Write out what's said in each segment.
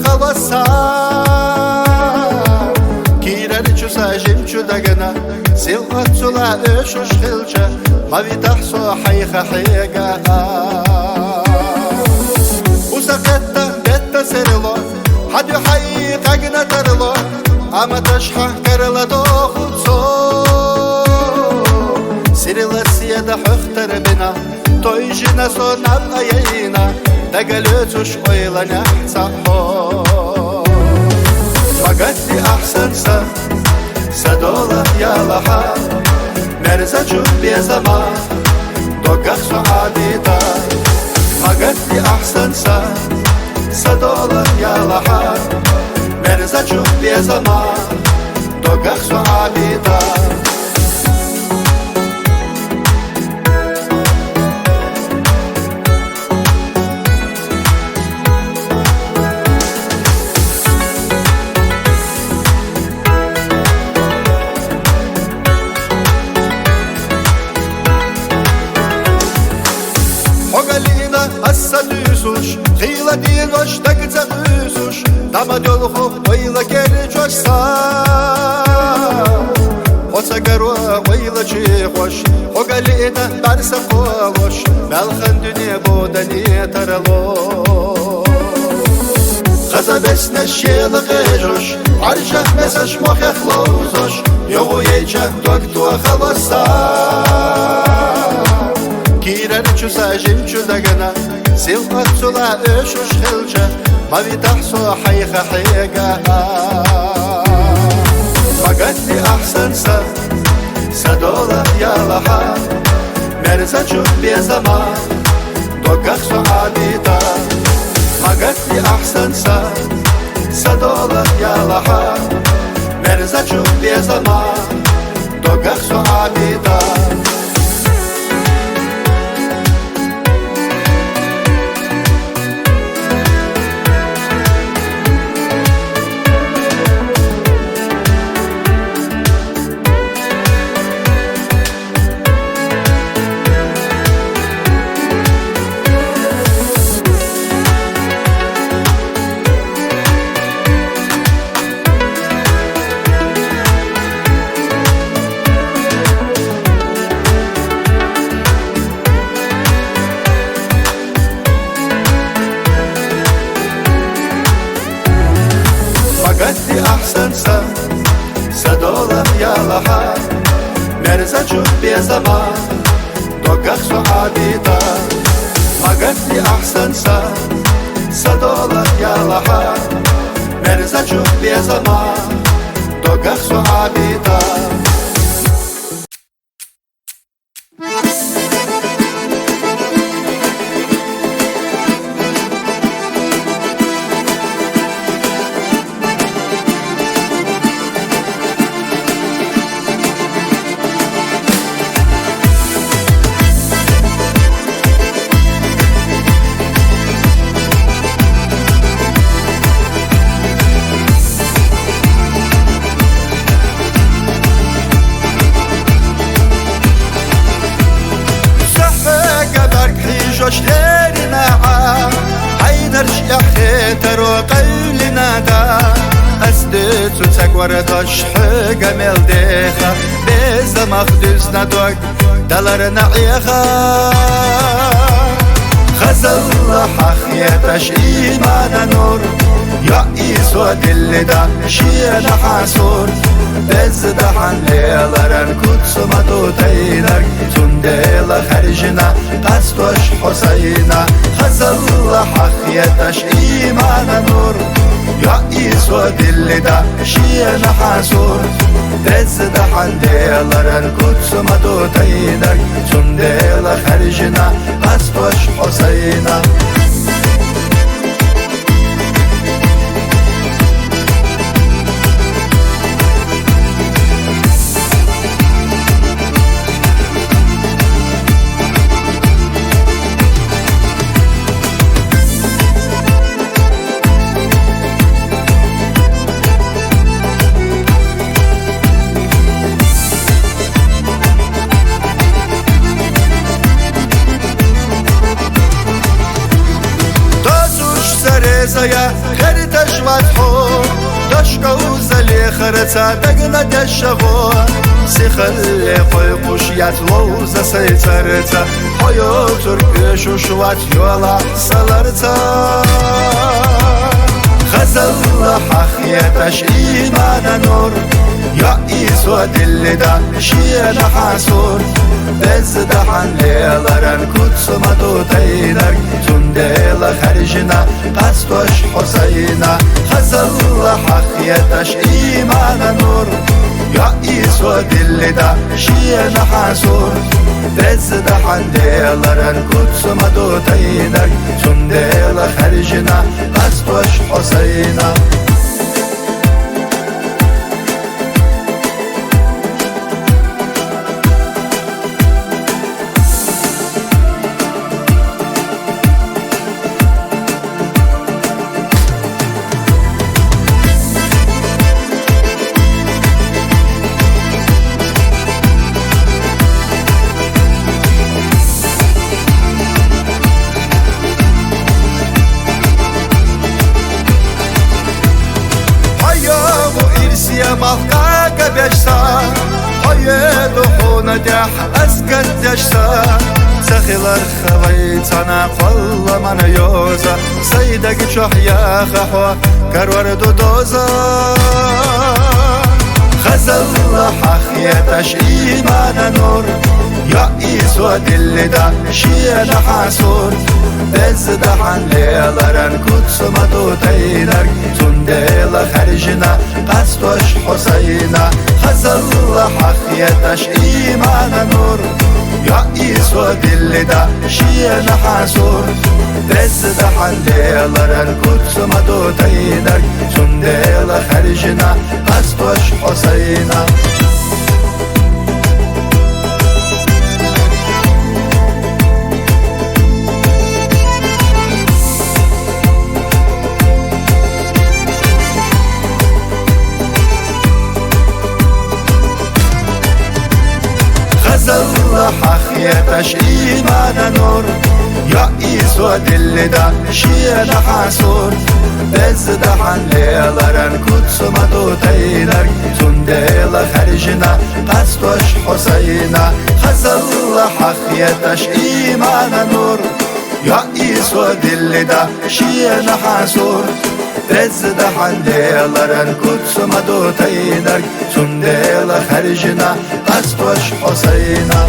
خلصا كيرا لجوسا جمجو دقنا سيل أتسولا إشوش خلجا ما بيتحصو حيخا حيقا وسقطة بيتا سرلو حد يحيق أقنا ترلو أما تشحى كرلا دوخوتسو سرلا سيادة حختر بنا تويجينا صناب أيينا دقلوتوش ويلا نحصحو فقدي أحسن سدولة يا لحا مرزا جوب بيزمان دوقخ سعاديتا فقدي أحسن سدولة يا لحا مرزا جوب بيزمان دوقخ سعاديتا Assadüzuş, xıyla diloş, takıca üzuş Dama doluğu, oyla geri coşsa Oça garua, oyla çıhoş O galina, darsa koloş Belxan dünya bodani taraloş Qaza besne şiyalı qejoş Arjah mesaj moxex lozoş Yoğu yeycah doktua xalasa كيرا لجوسا جمجو دقنا سيل أتسولا إشوش خلجا ما بيتحصو حيخا حيقا فقدي أحسن سدولة يا لحا مرزا جوب بيزمان دوقخ سعاديتا فقدي أحسن سدولة يا لحا مرزا جوب بيزمان دوقخ سعاديتا فقدي أحسن سدولة يا لحا مرزا جوب بيزمان دوقخ سعاديتا فقدي أحسن سدولة يا لحا مرزا جوب بيزمان دوقخ سعاديتا جوش ترنا عينرش يحتر وقولنا دا أسدت وتكور تشح جمال ديخا بيزا مخدوسنا دوك دلرنا عيخا خزل حخيتش إيمان نور يا إيسو دل دا شيئا حاسور بزد حنليلر القدس مدوتينر تندل خرجنا قصدش حسينا خزل حخيتش إيمان نور يا إيسو دل دا شيئا حاسور بزد حنليلر القدس مدوتينر تندل خرجنا قصدش حسينا فتحو دشقو زلي خرطا دقنا دشغو سيخلي قوي قوشيات لوزا سيترتا قويو تركش وشوات يولا سلرتا خزل حخيتش إيمان نور يا إيسو دل دا شيئا حاسور بزدحن ليلرن كتسما دوتينر تنديل خرجنا قصدوش حسينا خزل حخيتش إيمان نور يا إيسو دل دا شيئا حاسور بزدحن ليلرن كتسما دوتينر تنديل خرجنا قصدوش حسينا مالكا كبشتا حيدو حونا دح اسكت يشتا سخيلر خويتنا قل من يوزا سيدك شحيا خحوا كرور دوزا خزل حخيتش إيمان نور يا إيسو دل دا شيئا حاسور بزدحن ليلرن كتسما دوتينر تنديل خرجنا قصدوش حسينا خزل حخيتش إيمان نور يا إيسو دل دا شيئا حاسور بزدحن ليلرن كتسما دوتينر تنديل خرجنا قصدوش حسينا خزل حخيتش إيمان نور يا إيسو دل دا شيئا حاسور بزدحن ليلرن كتسما دوتينر تنديل خرجنا قصدوش حسينا خزل حخيتش إيمان نور يا إيسو دل دا شيئا حاسور بزدحن ليلرن كتسما دوتينر تنديل خرجنا قصدوش حسينا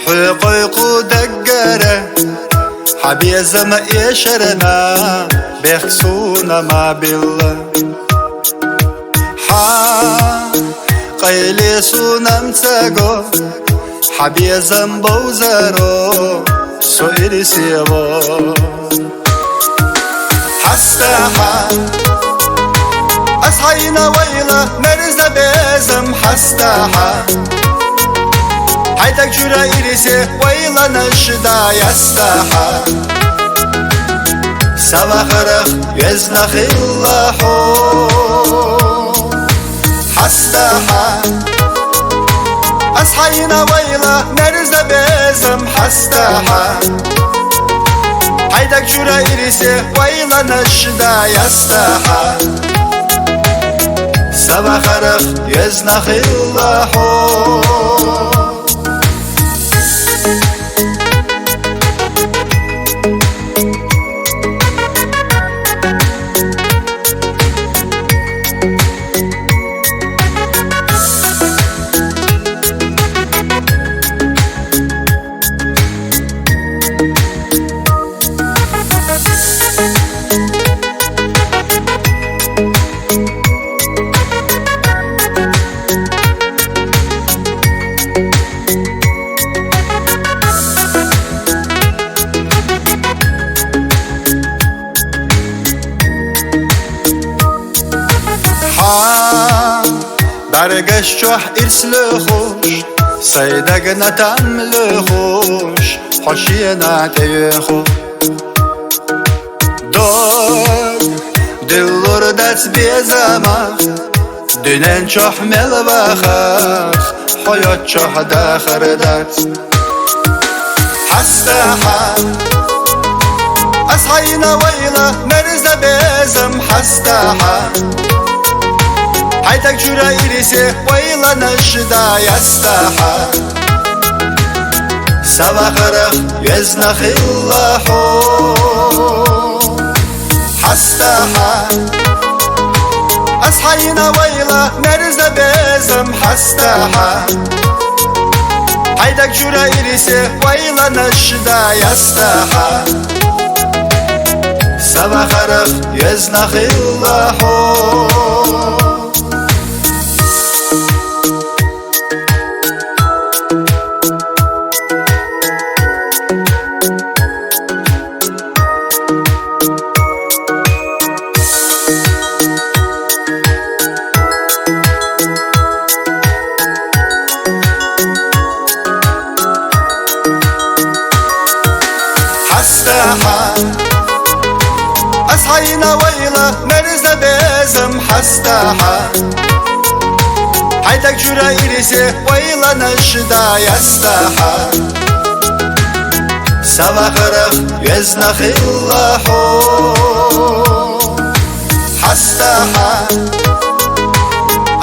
حقيقو دقره حبيزة ما يشرنا بيخسونا ما بالله قيلي سونا متاقو حبيزة مبوزارو سوئلي سيبو حستاحا أصحينا ويلا مرزا بيزم حستاحا حيتك جرا إليسي ويلا نشدا يستاحا سوا خرخ يزنخ اللحو حستاحا أصحينا ويلا مرزا بيزم حستاحا حيتك جرا إليسي ويلا نشدا يستاحا سوا خرخ يزنخ اللحو هرگش چوح ارسل خوش سیدگ نتعمل خوش خوشی نتیه خو دog دلور دست بیزمخ دنن چوح ملوخخ حیات چوح داخر دست حستها أصحينا ويلا مرزا بيزم حستها حيتك جرا إليسي ويلا نشدا يستها سوا خرخ يزنا خلاحو حستها أصحينا ويلا مرزا بيزم حستها حيتك جرا إليسي ويلا نشدا يستها سوا خرخ يزنا خلاحو حستها أصحينا ويلا مرزا بيزم حستها حيتك جرا إليسي ويلا نشدا يستها سوا خرخ يزنا خلاحو حستها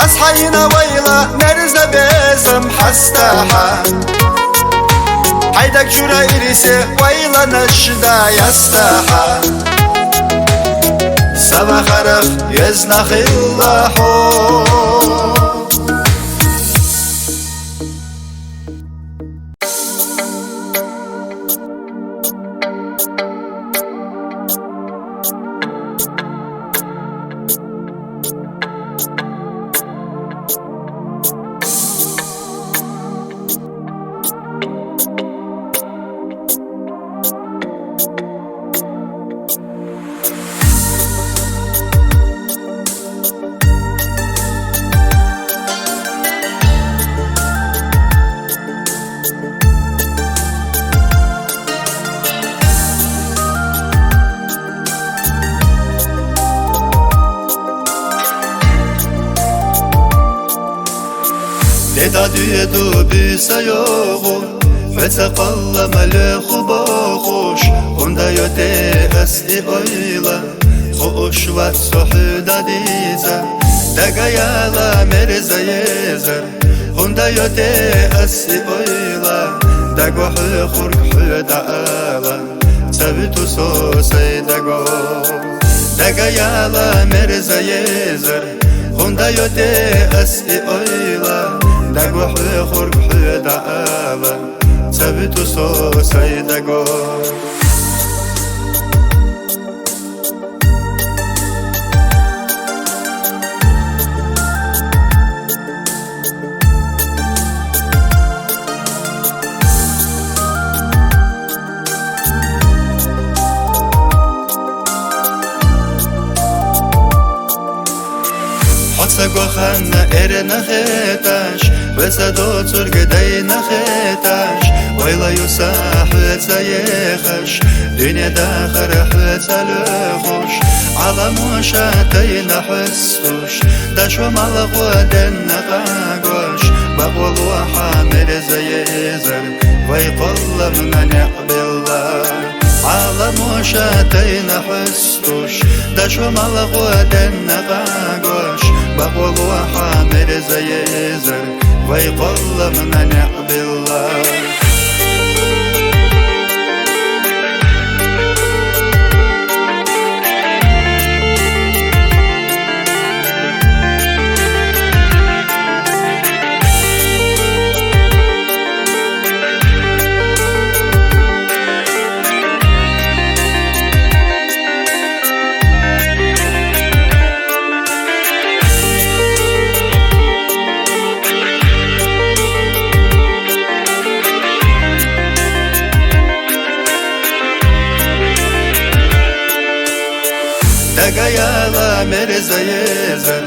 أصحينا ويلا مرزا بيزم حستها حيتك جرا إليسي ويلا نشدا يستها سوا خرخ يزنا خلاحو لدا دویدو بیسا یوغو فتقال ملخ باخوش هنده یاده اصلی اویلا خوش و سحودا دیزا دگا یالا مرزا یزر هنده یاده اصلی اویلا دگا خورک حدا آلا تبتو سوسی دگا یالا مرزا یزر هنده یاده اصلی اویلا دگو خورک حدا آلا تبتو سوسی دگو حدسگو خانه نخيتاش وزدو ترق دي نخيتاش ويلا يساح زيخش دنيا داخر حلت لخوش على مشاتي نحسوش داشو ملغ ودن نقاقوش بقول وحامل زيزر ويقل من يقبل على مشاتي نحسوش داشو ملغ ودن نقاقوش بقول وحامل زيزر ويقل من يقبل دگا یالا مرزا یزر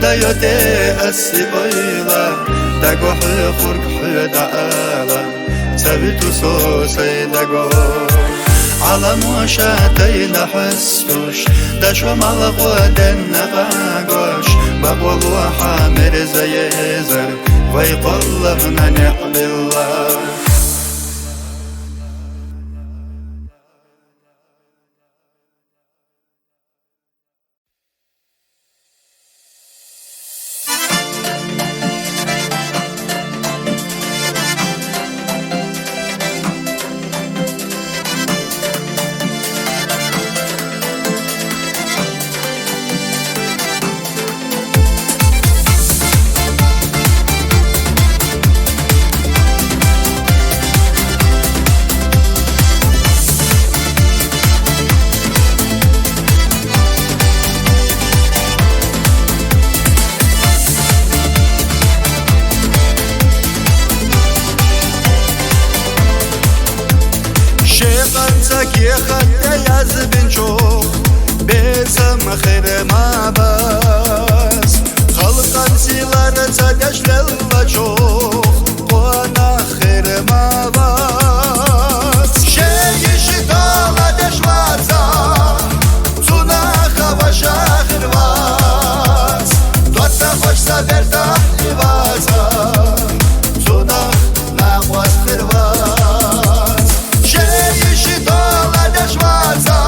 دا يوتي السبيلة دا قحي خرق حيدا آلا ثابت صوصي دا قول علم وشاتين حسوش دا شمال غودن نغاقوش بقول وحامر زيزر ويقلبنا نعم الله Ki hatta yazbin çok Bezem xirma bas Halkan silara çadeşlella çok Kona xirma bas Şeyişi dağla deşvaza Tuna hava şahır vas Dotta hoşsa verda ivaza Tuna nağvaz xirvaz Şeyişi dağla deşvaza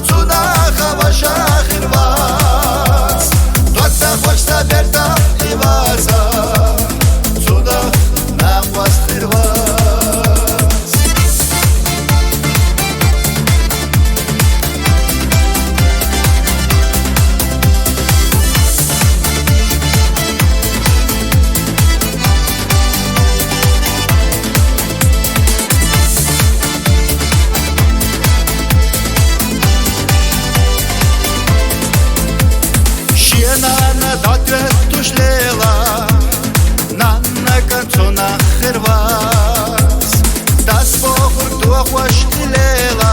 Tuna hava şahır vas Dotta hoşsa verda ivaza Tuna nağvaz xirvaz Nana dotvet tushlela Nana kancona khirvas Das bokhur dukhwash ilela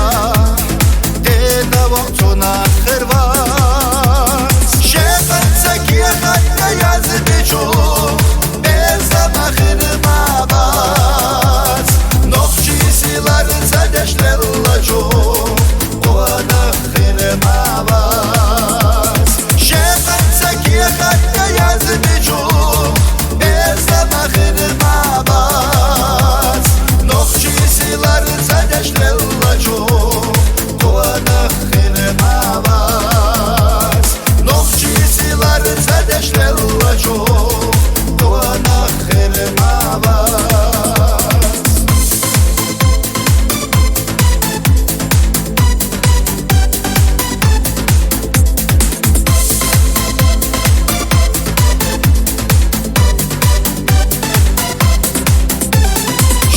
Deda waqtuna khirvas Shekhan sakiya khatta yazbicho Bezama khirma bas Nokhchi silar zadeşlella jo Qona khirma bas Shekhan sakiya khatta yazbicho Bezama khirma bas Nokhchi silar zadeşlella jo Qona khirma bas Nokhchi silar zadeşlella jo Qona khirma bas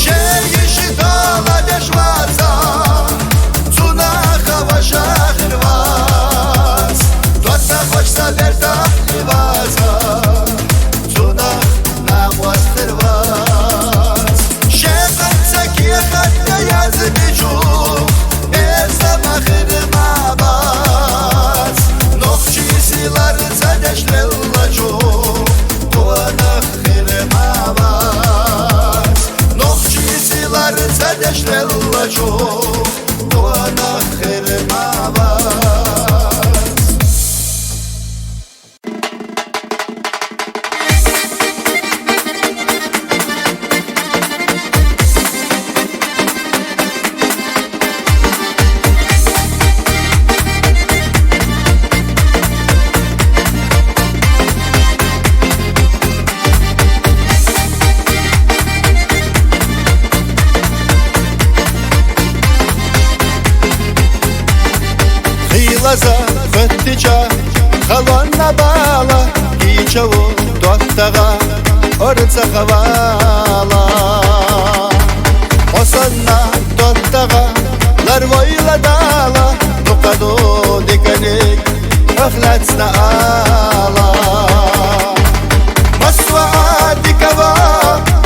Şeyişi dağla deşvaza Tuna hava şahır vas Dotta hoşsa verda ivaza Tuna nağvaz xirvaz Şekhan sakiya khatta yazbicho Bezama xirma bas Nokhchi silar zadeşlella jo Qona xirma bas Nokhchi silar zadeşlella jo Qona xirma bas Хилаза феттича Халонна бала Ичаву доттага Орца хавала Осанна доттага Ларвойла дала Нукаду диканик Ахлацна ала Масва дикава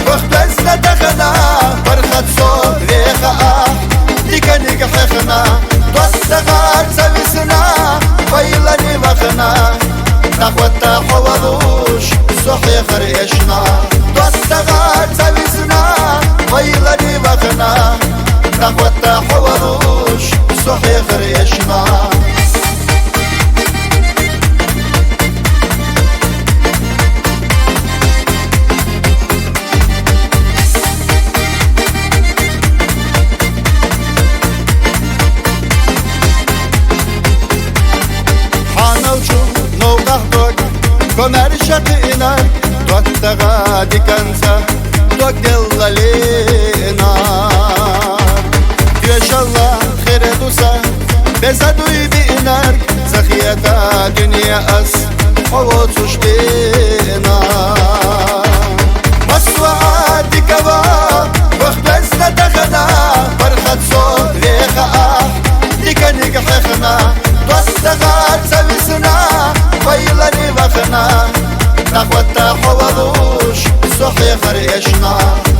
Вахтазна дахана Бархат сот веха Диканик хахна Доттага سويسنا ويلني مخنا نخوتا كمر شقينا توتغا دي كنسا توكل علينا يا شاء الله خير دوسا بزدوي بينار زخيتا دنيا أس حوض شبينا مسوعات دي كوا وقت بزنا دخنا فرخت صوت ريخا دي كنك حخنا توتغا تسويسنا ويلاني وخنا نخوتا حوضوش صحي خريشنا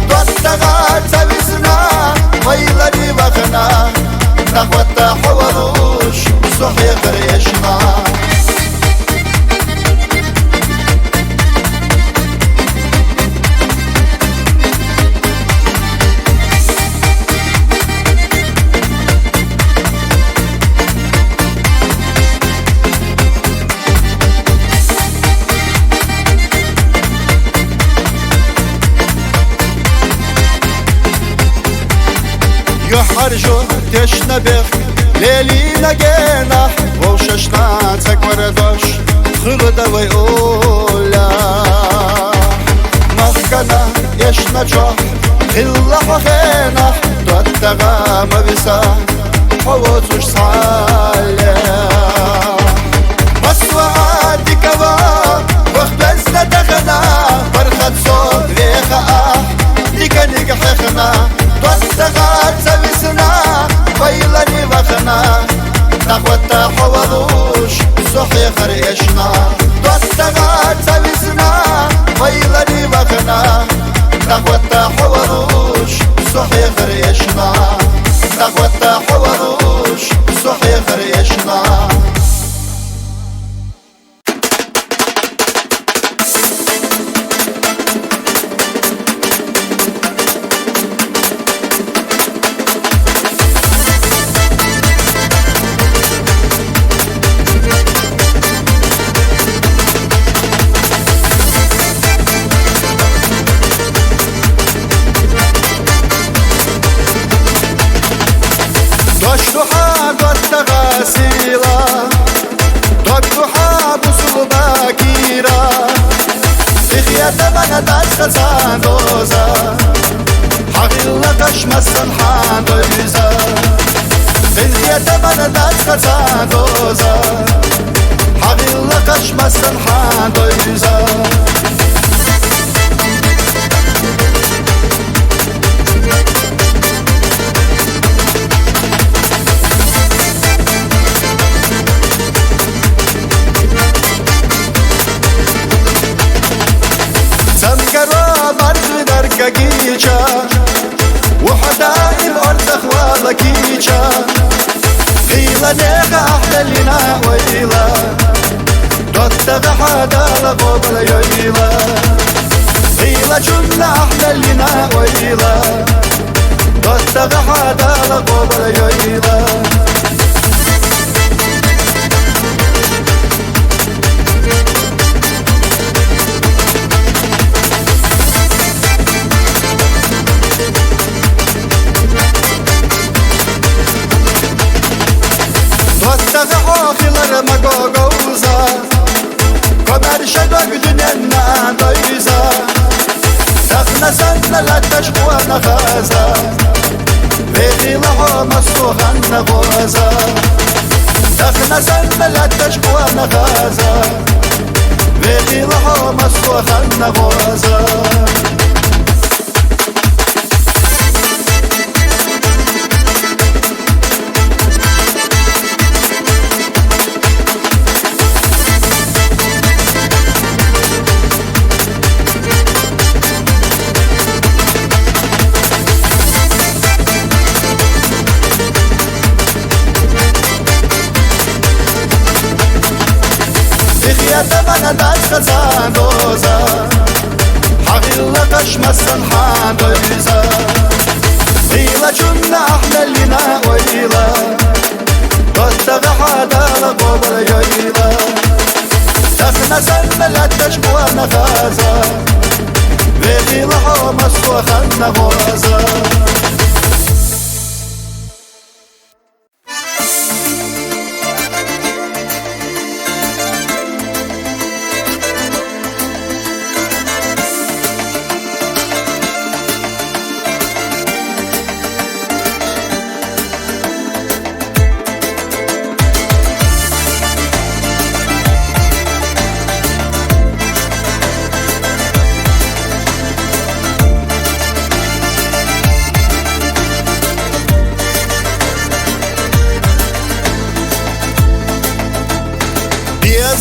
توتغا تسويسنا ويلاني وخنا نخوتا حوضوش صحي خريشنا يحرجو تشنبخ ليلينا جناح ووششنا تكوردوش خلدا ويقولا مخكنا يشنا جوح خلا وخينا توتغا مبسا حوضوش صالح مسوعات دي كوا وقت بزنا دخنا فرخت صوت ريخا دي كنك حخنا توتغا تسويسنا ويلاني وخنا نخوتا حوضوش صحي خريشنا توتغا تسويسنا ويلاني وخنا نخوتا حوضوش صحي خريشنا نخوتا حوضوش صحي خريشنا دوشتوها دوتغا سيلا دوتوها بسلوبا كيرا إخيات من داش خزان دوزا حقيلا قشمسن حان دوزا إخيات من داش خزان دوزا حقيلا قشمسن حان دوزا سمكرا مرد دركا كيشا وحدائم أرض أخوالا كيشا قيلا نيغا أحلى لنا ويلا دوتغا حدا لغوبلا يويلا قيلا جملة أحلى لنا ويلا دوتغا حدا لغوبلا يويلا توتغا آخيلر مقاقوزا كمر شدق دنينا دويزا دخنا سنة لا تشقوى نخازا بغيلها مصوخا نغوزا دخنا سنة لا تشقوى نخازا بغيلها مصوخا نغوزا من داش خزان دوزا حقيلا قشمسن حان دوزا قيلا جمنا احنا لنا ويلا توتغا حدا لغوبلا يويلا دخنا سنة لا تشقوى نخازا بغيلا حوم الصوخا نغوزا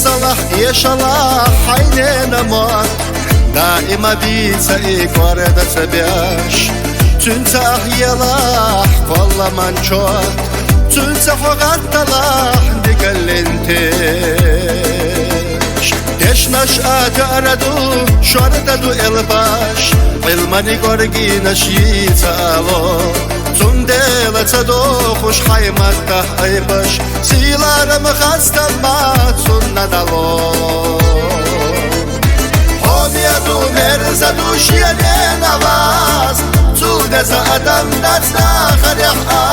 صلاح يشلاح حيننا موت دائما بيتا إيقوارد سبياش تنتاح يلاح والله منشوت تنتاح وقت تلاح ديقل انتش دشناش آداردو شورددو الباش علماني قرقينا شيتالو تندل تدوخش حيمته ايبش سيلارم خستمات سندالو هوميدو مرزدو شيني نواز تودز ادم نتنا خريحا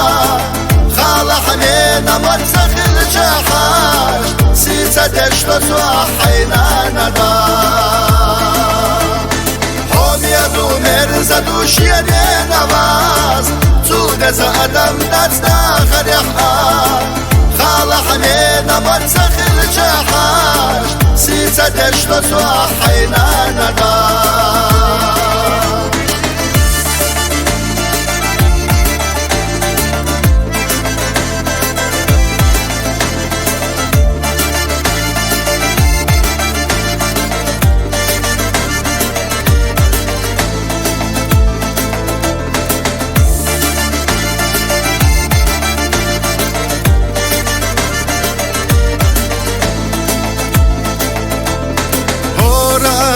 خالحني نمرزخ الجحاش سيتا دشتو سوحينا ندار هوميدو مرزدو شيني نواز تودز ادم نتنا خريحا خالحني نمرزخ الجحاش سيتا دشتو سوحينا ندار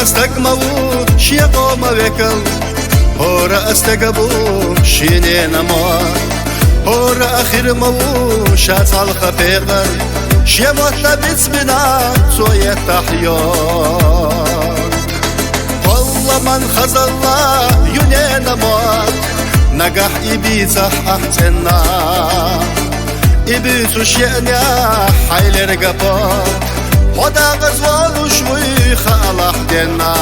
استقمو شيقو موكل هورا استقبو شيني نمو هورا اخير مو شات الخفيقر شيموت لبس بنا سوية تحيار والله من خزلا يوني نموت نجح إبيتح أحتنا إبيتو شيئنا حيل رقبات خدا غزوالو شوي خالح دينا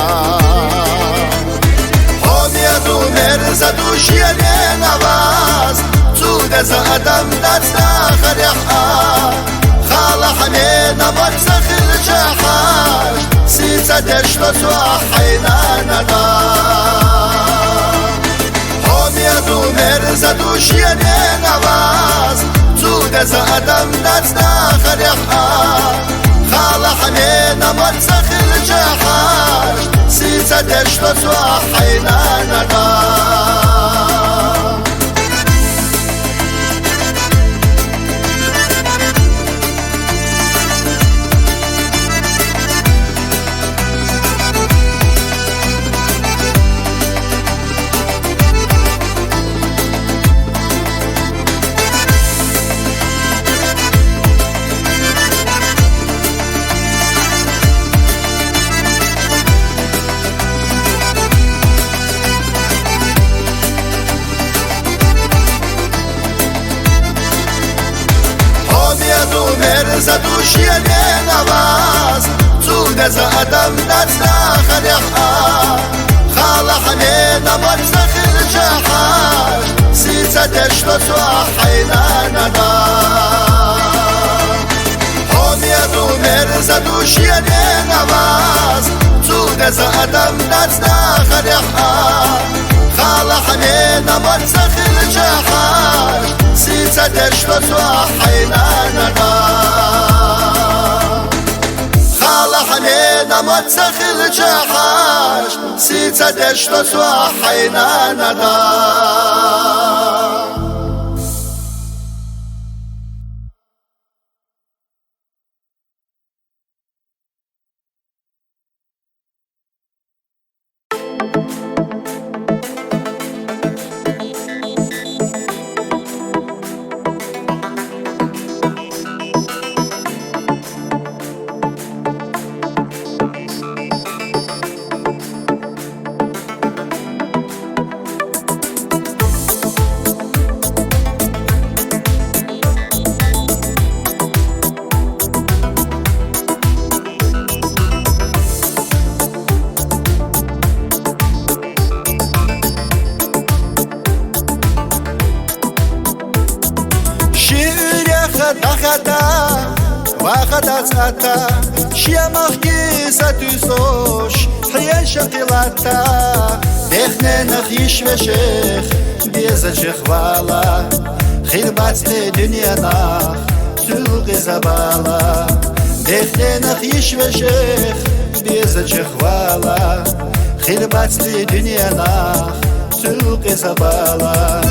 هوميدو مرزدو شيني نواز تودز ادم نتنا خريحا خالحني نمرزخ الجحاش سيتا دشتو سوحينا ندار هوميدو مرزدو شيني نواز تودز ادم نتنا خريحا خالحني نمرزخ الجحاش سيتا دشتو سوحينا ندار مرزدو شيني نواز تودز ادم نتنا خريحا خالحني نمرزخ الجحاش سيتا دشتو سوحينا ندار هوميدو مرزدو شيني نواز تودز ادم نتنا خريحا خالحني نمرزخ الجحاش سيتا دشتو سوحينا ندار خالحني نمرزخ الجحاش سيتا دشتو سوحينا ندار خدا وخدا ساتا شيمخ كيسة تسوش حيا شقيلاتا دخنا نخيش وشيخ بيزا شخوالا خير باتلي دنيا ناخ تلقي زبالا Дехненах ишвешех безаче хвала Хирбацли дünyanах сулқи забала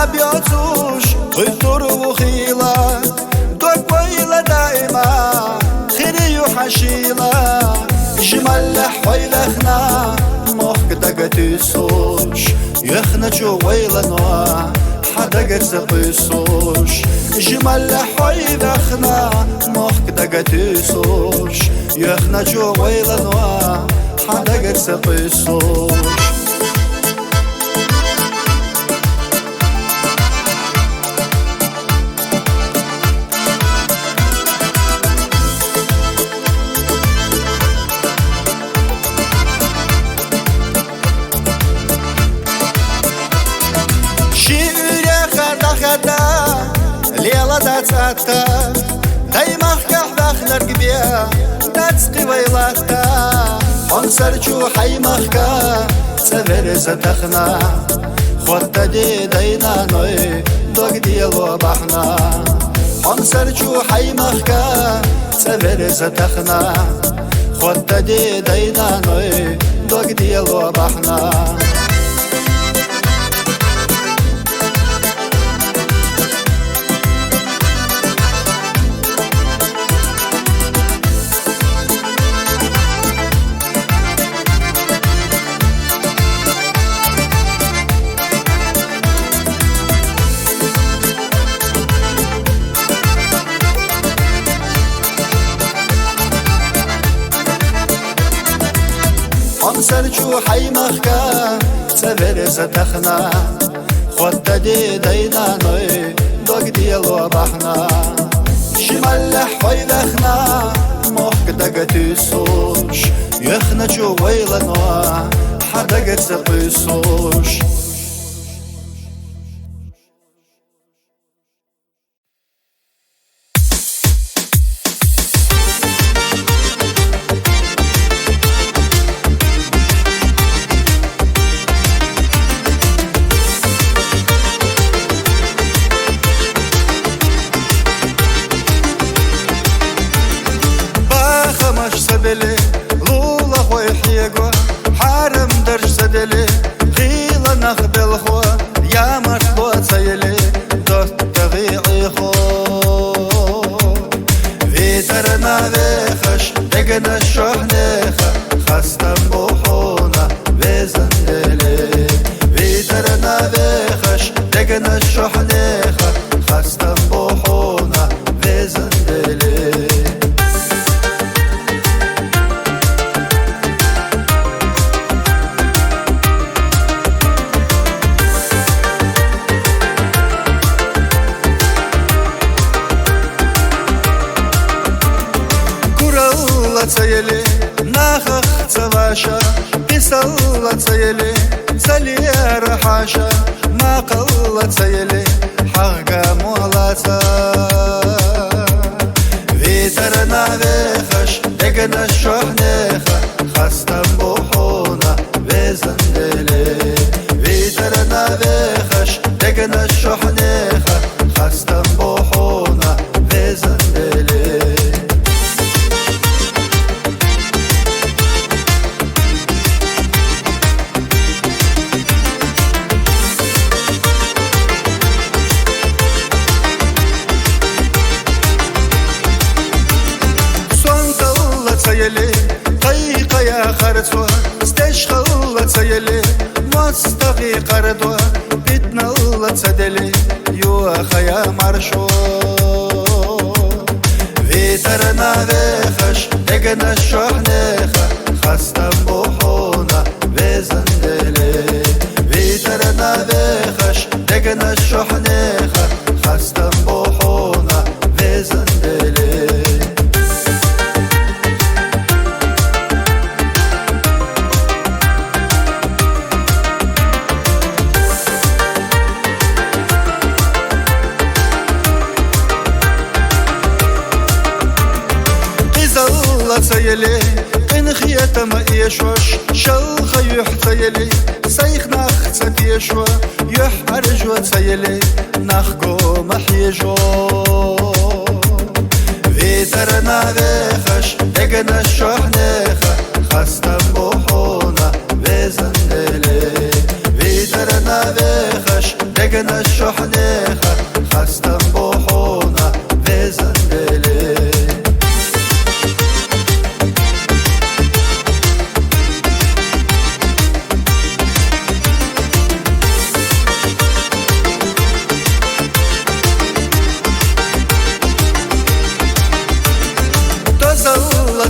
Набьёцуш Культуру хила Доквойла дайма Хирию хашила Жималла хвайлахна Мохк дагатисуш Яхна чувайла нуа Хадагат записуш Жималла хвайлахна Мохк дагатисуш Яхна чувайла нуа Хадагат записуш Лела дацата Даймах кахвахнар гбия Дацки вайлата Он сарчу хаймахка Цевер затахна Хотта ди дайна ной Догдиело бахна Он сарчу хаймахка Цевер затахна Хотта ди дайна ной Догдиело бахна سرچو حیمخکا سبر زتخنا خود دی دینا نوی دوگ دیلو بحنا شمال حوی دخنا موخ دگتی سوش یخنا چو ویلنوا حدگت زقی سوش لولا خوي حيقوا حارم درج سدلي غيلا نخبل خو يا مرحبا سيلي دوت تغيعي خو فيترنا بخش دقنا الشحنيخة خستم بوحونا بزندلي فيترنا بخش دقنا الشحنيخة خستم بوحونا بزندلي Цели нахах цаваша писала цели салия хаша мақала цели хага молаца ветерна вехаш дегна шахнеха хастам бухуна везандели ветерна вехаш дегна шахнеха хастам бухуна везандели قيقة يا خرسوة استشغل تسيلي مستغي قردوة بيتنا الله تسدلي يو خيا مرشو فيترنا بخش دقنا الشحنيخة خستم بوحونا بزندلي فيترنا بخش دقنا الشحنيخة خستم بوحونا بزندلي تسيلي إن خيتم إيشوش شل خيح تسيلي سيخ نخ تسيشوا يح أرجو تسيلي نخقو محيجو فيترنا غيخش دقنا الشحنيخة خستم بوحونا بزندلي فيترنا غيخش دقنا الشحنيخة خستم بوحونا بزندلي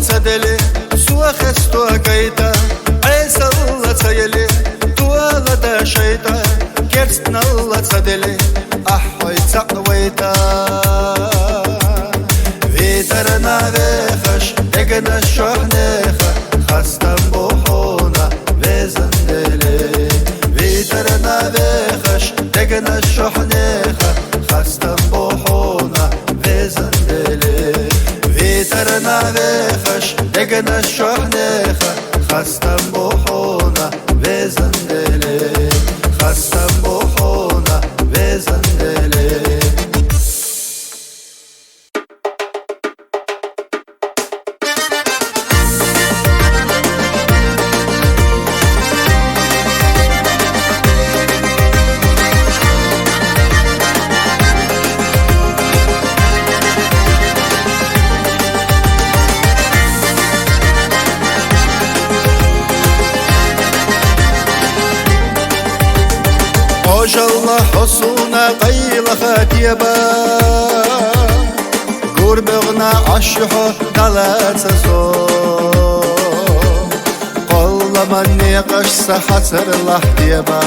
تسدلي سوى خستو كيتا عيسى الله تسيلي طوالة دا شيطا كرسنا الله تسدلي أحوي تقويتا فيترنا غيخش دقنا الشحنيخة خستم بوحونا بزندلي فيترنا غيخش دقنا الشحنيخة خستم بوحونا بزندلي فيترنا غيخش دقنا الشحنيخة خستم بوحونا بزندلي خستم بوحونا بزندلي وش الله حصونا قيلة خاتيبا قربغنا عشحو دلات سو قل من نيقش سحسر لحتيبا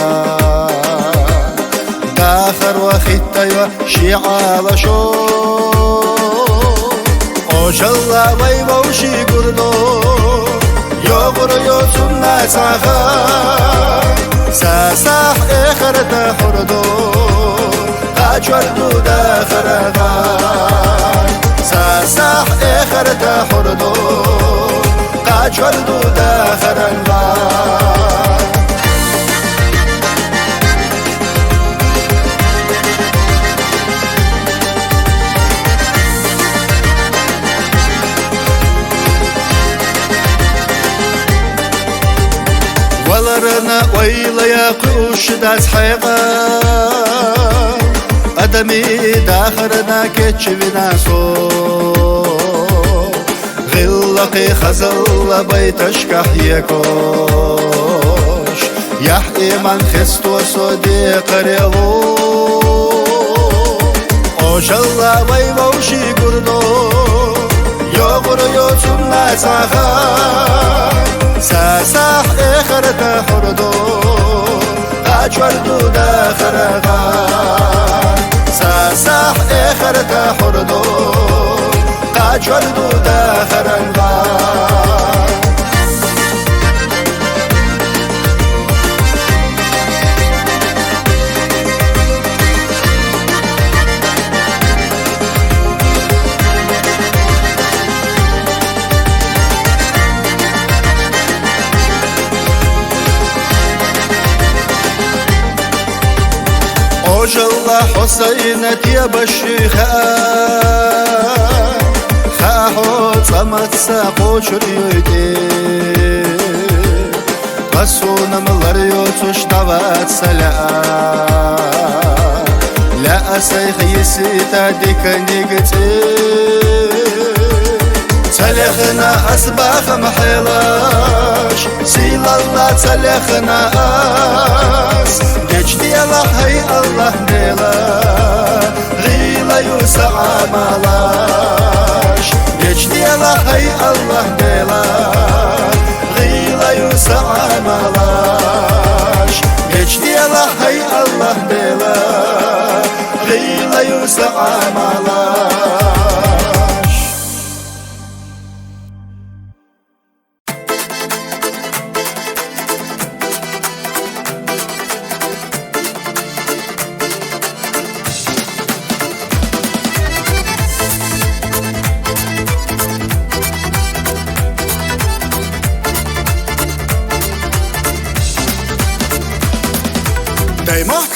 داخر وخيتايو شيعال شو وش الله ويوشي قردو يغر يوسنا ساخر ساسح اخر تحردو اجوردو داخر غاي ساسح اخر تحردو اجوردو داخر غاي ولرنا ويلا يا قوش داس حيقا أدمي داخرنا كتشبنا صو غلقي خزل بيتش كحيكوش يحقي من خستو صديق ريلو أوش الله ويوشي قردو يغر يوسم ناساخا ساسح اخر تحردو اجوردو داخر غاي ساسح اخر تحردو اجوردو داخر غاي وش الله حسينت يا بشيخة خاحو صمت ساقو شريدي قصونا ملر يوتوش دوات سلاء لا أسيخ يسيتا ديك نيقتي تلخنا أسباخ محيلاش سيل الله تلخنا أس جدي الله هي الله ديلا غيلا يوسع مالاش جدي الله هي الله ديلا غيلا يوسع مالاش جدي الله هي الله ديلا غيلا يوسع مالاش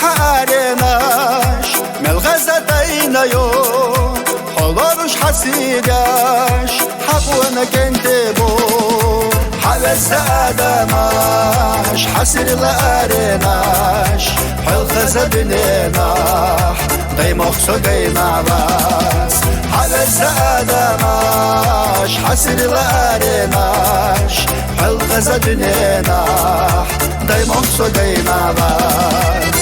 حارناش ملغزة دينايو حضرش حسيقاش حقونا كنتبو حبس آدماش حسر لأرناش حلغزة بنيناح ديموخسو دينا باس حبس آدماش حسر لأرناش حلغزة بنيناح ديموخسو دينا باس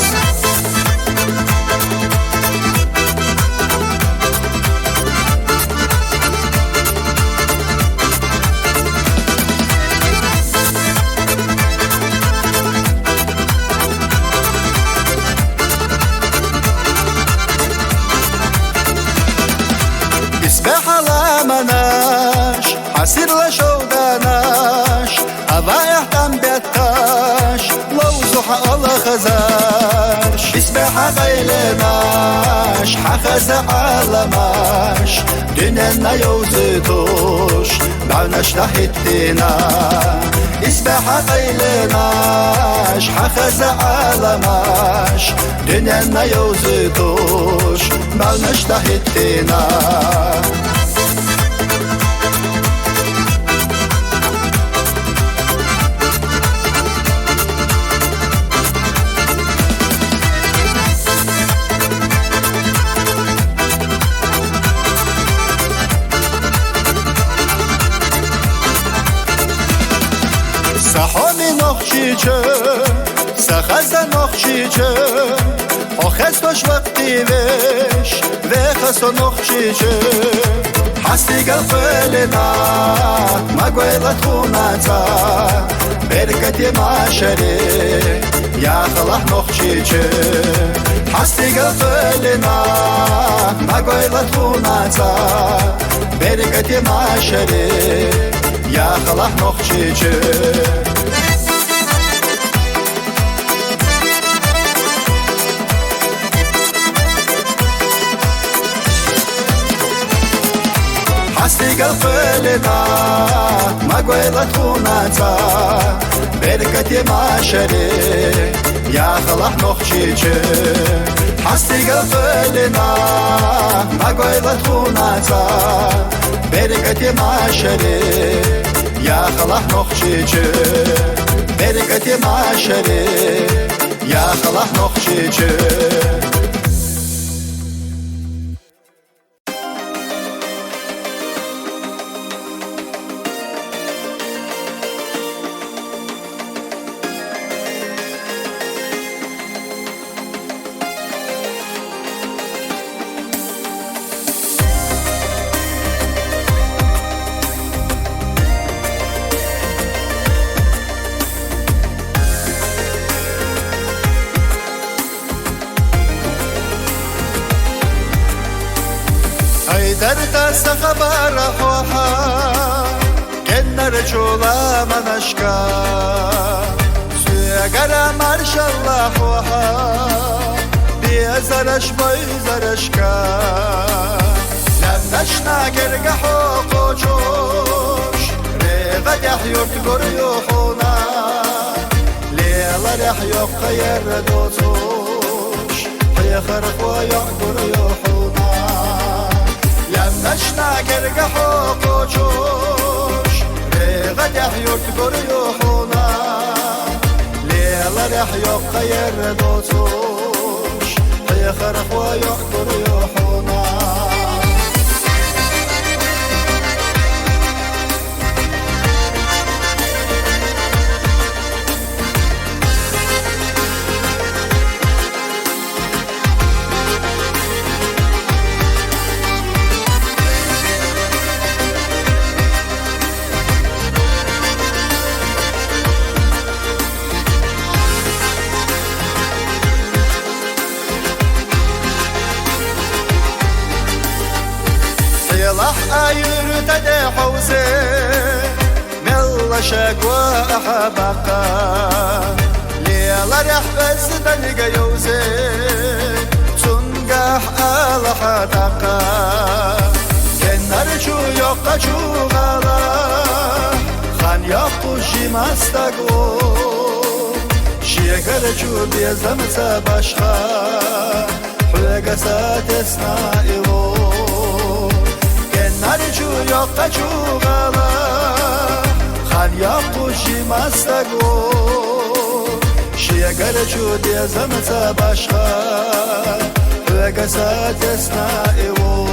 مناش عسير لشوداناش أضايح تم بيتاش لو زحق الله خزاش اسبح غيلناش حخز عالماش ديننا يوزيتوش دعناش تحتنا اسبح غيلناش حخز عالماش ديننا يوزيتوش دعناش تحتنا سحامي نخشيجه سخزة نخشيجه أخستوش وقتي ويش ويخستو نخشيجه حستي قلقلنا ما قويلة خوناتا بركتي معشري يا خلح نخشيجه حستي قلقلنا ما قويلة خوناتا بركتي معشري يا خلح نخشيجه حستي قلقلنا ما قويلة خوناتا بركتي معشري يا خلح نخشيجه حستي قلقلنا ما قويلة خوناتا بركتي معشري يا خلح نخشيجه بركتي معشري يا خلح نخشيجه درد خبر خوها كن رجولا منشكا سوغر مرش الله خوها بيزرش بيزرشكا لمنشنا گرگ حقو جوش ريغد يحيوك گريوخونا ليلا رحيوك خير دوتوش حيخرق ويوك گريوخونا لمنشنا گرگ حقو جوش ريغد يحيوك گريوخونا ليلا رحيوك خير دوتوش حيخرق ويوك گريوخونا صلاح أير تدي حوزي ملا شقوى أحبقا ليلا رح بس تلقى يوزي تنقح على حدقا كنرجو يوقع شوغالا خان يقو شي مستقو شي شيكرچو بيزمت باشخا حلقسات اسنائلو كنارچو يقچو غلا خان يقوشي مستقو شيكرچو بيزمت باشخا حلقسات اسنائلو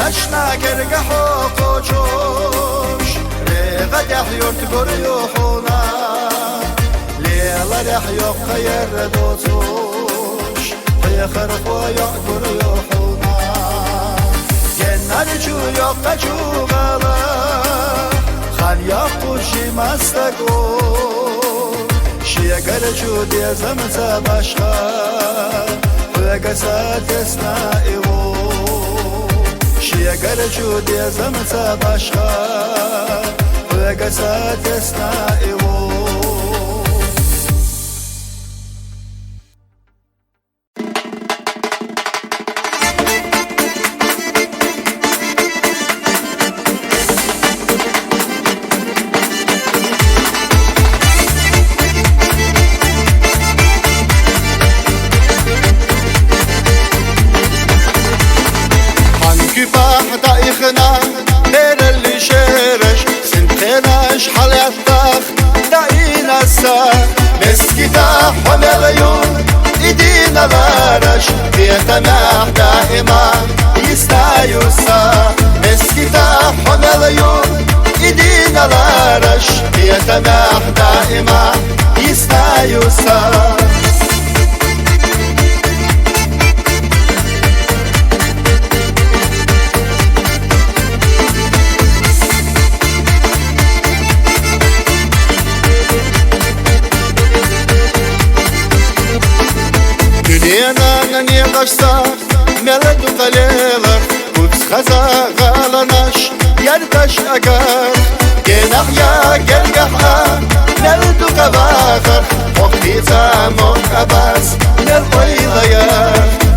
نشنا كرجح وقوشوش رغد يحيور تقول يوحونا ليلا رح يبقى يردوتوش يخرف ويقدر يوحونا جنالجو يبقى جوغالا خان يقوشي مستقو شيقرجو دي زمتا باشخا وقسات اسنائو شيقرچو ديزمتا باشخا وقسات اسنائو دايخنا دير اللي شيرش سنتيناش حليتاخ داينا السا مسكتاح ومليون ايدينا بارش بيتناح دائما يستايوسا مسكتاح ومليون ايدينا بارش بيتناح دائما يستايوسا دنيانا نيغشتا ملد قليلر قدس خزا غالناش يرتش اقار جناح يا قرقحا ملد قباخر وقتي تاموك أباس للويليا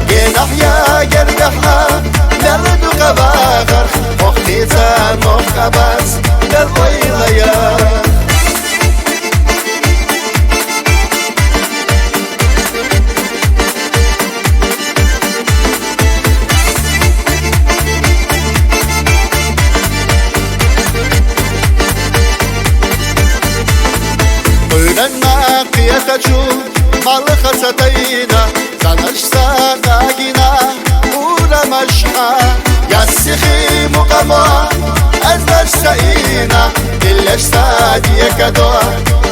جناح يا قرقحا ملد قباخر وقتي تاموك أباس للويليا قيتجو مالخة ستينا زنش ساقاقنا أولا مشحا يسخي مقاما أزنش سئينا دلش سادي كدو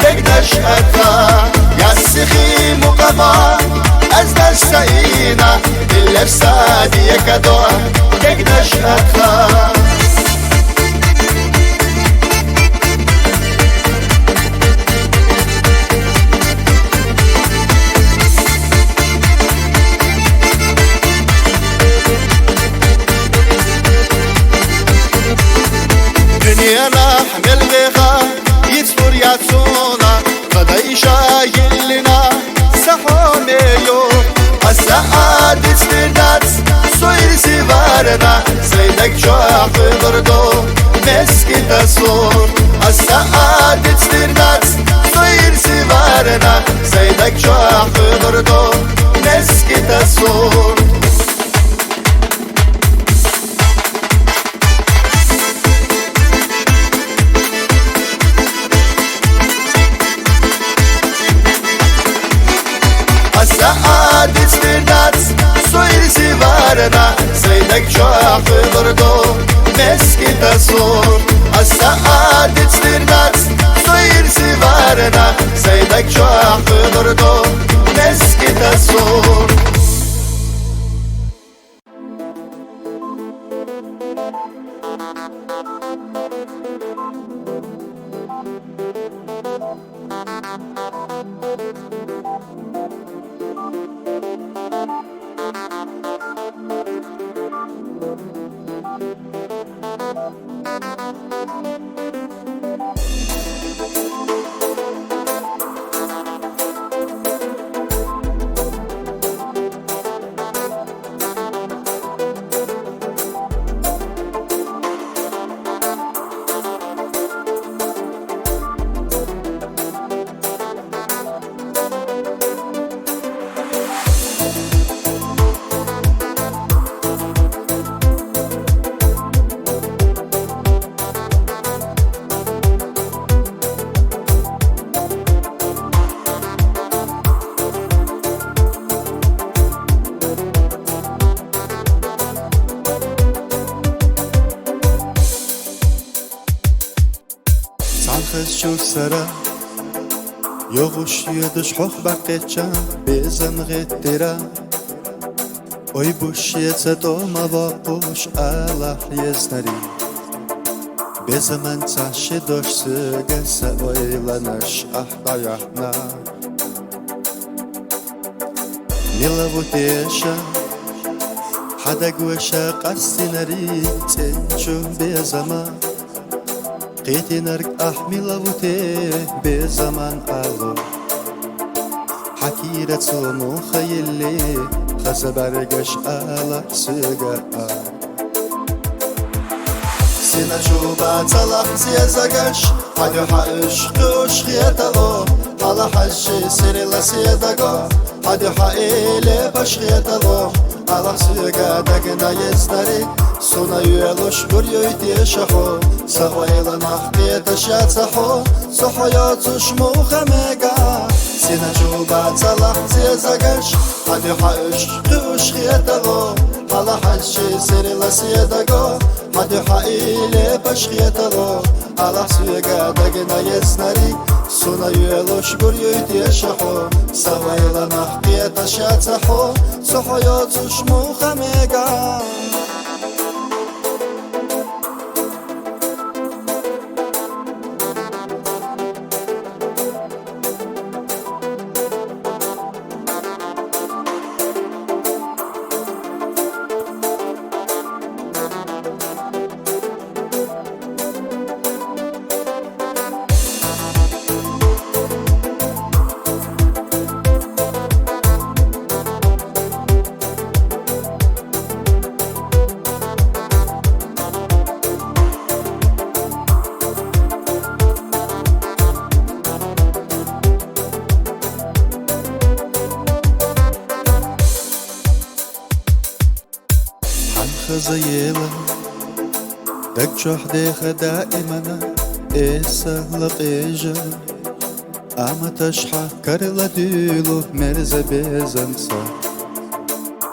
تقدش أدخا يسخي مقاما أزنش سئينا دلش سادي كدو تقدش أدخا دنيانا حمل بيغا يتصور ياتسونا قدايشا يلنا سحوميو السعادة سفردات سوير سيبارنا سيدك جوح بردو مسكي تصور السعادة سفردات سوير سيبارنا سيدك جوح بردو مسكي تصور السعادة سفردات سوير سيبارنا سيدك جوح بردو مسكي تصور السعادة سفردات سوير سيبارنا سيدك جوح بردو مسكي تصور خز شو سرا يغش يدش حخ بقيتشا بيزن غترا Oy bush yetsetoma vapush Allah yeznari Bezaman tashi dosh sugesa oylanash ahdayahna Milavutesha Hadagusha qastinari Tsenchum bezama Qitinark milavute bezaman alo Hakiratsu mukhayli خسبرقش على سجاء سينا شوبا طلع زيزقش حدو حقش قوش خيطلو على حشي سيري لسيدقو حدو حقيلي باش خيطلو على سجاء دقنا يزدري سونا يلوش بريو يتيشحو سويلا نحقية شاتسحو سحياتوش مخمقا سينا شوبا طلع زيزقش حدو حقش قوش خيطلو على حشي سيري لسيدقو حدو حقيلي باش خيطلو على سجاء دقنا يزدري سونا يلوش بريو يتيشحو سويلا نحقية شاتسحو سحياتوش مخمقا خزيلة دك شوح ديخة دائما إيسا لقيجة أما تشحى كارلا ديلو مرزة بيزنسا